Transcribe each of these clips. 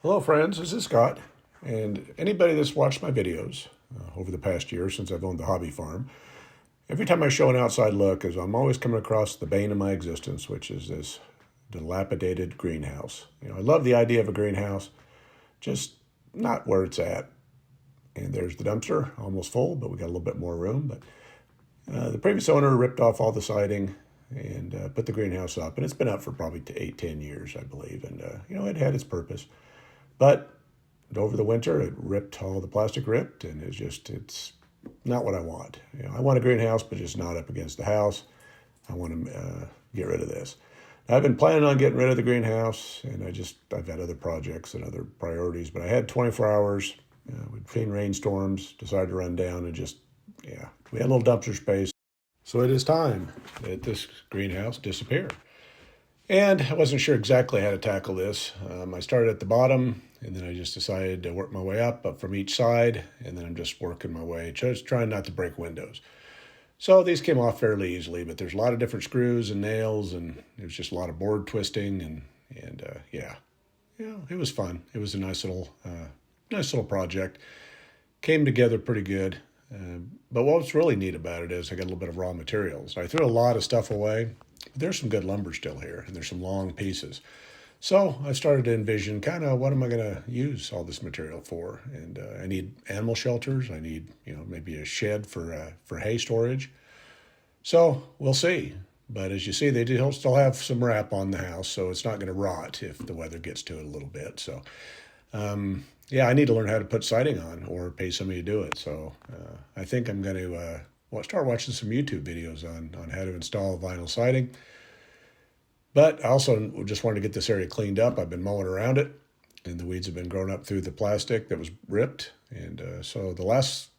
Hello friends, this is Scott, and anybody that's watched my videos over the past year since I've owned the hobby farm, every time I show an outside look, is I'm always coming across the bane of my existence, which is this dilapidated greenhouse. I love the idea of a greenhouse, just not where it's at. And there's the dumpster, almost full, but we got a little bit more room. But the previous owner ripped off all the siding and put the greenhouse up, and it's been up for probably 8, 10 years, I believe, and it had its purpose. But over the winter, it ripped, all the plastic ripped, and it's not what I want. I want a greenhouse, but just not up against the house. I want to get rid of this. I've been planning on getting rid of the greenhouse, and I've had other projects and other priorities, but I had 24 hours between rainstorms, decided to run down and we had a little dumpster space. So it is time that this greenhouse disappear. And I wasn't sure exactly how to tackle this. I started at the bottom, and then I just decided to work my way up from each side, and then I'm just working my way, just trying not to break windows. So these came off fairly easily, but there's a lot of different screws and nails, and it was just a lot of board twisting, and it was fun. It was a nice little project. Came together pretty good. But what's really neat about it is I got a little bit of raw materials. I threw a lot of stuff away. There's some good lumber still here, and there's some long pieces. So I started to envision kind of what am I going to use all this material for? And I need animal shelters. I need, maybe a shed for hay storage. So we'll see. But as you see, they do still have some wrap on the house, so it's not going to rot if the weather gets to it a little bit. So, I need to learn how to put siding on or pay somebody to do it. So I think I'm going to start watching some YouTube videos on how to install vinyl siding. But I also just wanted to get this area cleaned up. I've been mowing around it, and the weeds have been growing up through the plastic that was ripped. And so the last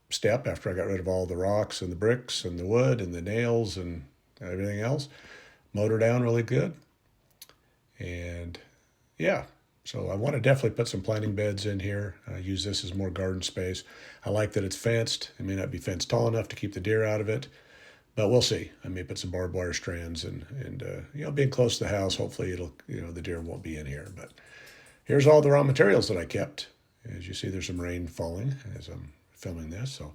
step, after I got rid of all the rocks and the bricks and the wood and the nails and everything else, mowed her down really good. And so I want to definitely put some planting beds in here. Use this as more garden space. I like that it's fenced. It may not be fenced tall enough to keep the deer out of it, but we'll see. I may put some barbed wire strands and being close to the house, hopefully the deer won't be in here. But here's all the raw materials that I kept. As you see, there's some rain falling as I'm filming this. So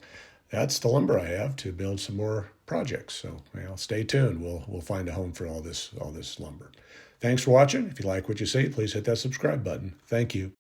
that's the lumber I have to build some more projects. So stay tuned. We'll find a home for all this lumber. Thanks for watching. If you like what you see, please hit that subscribe button. Thank you.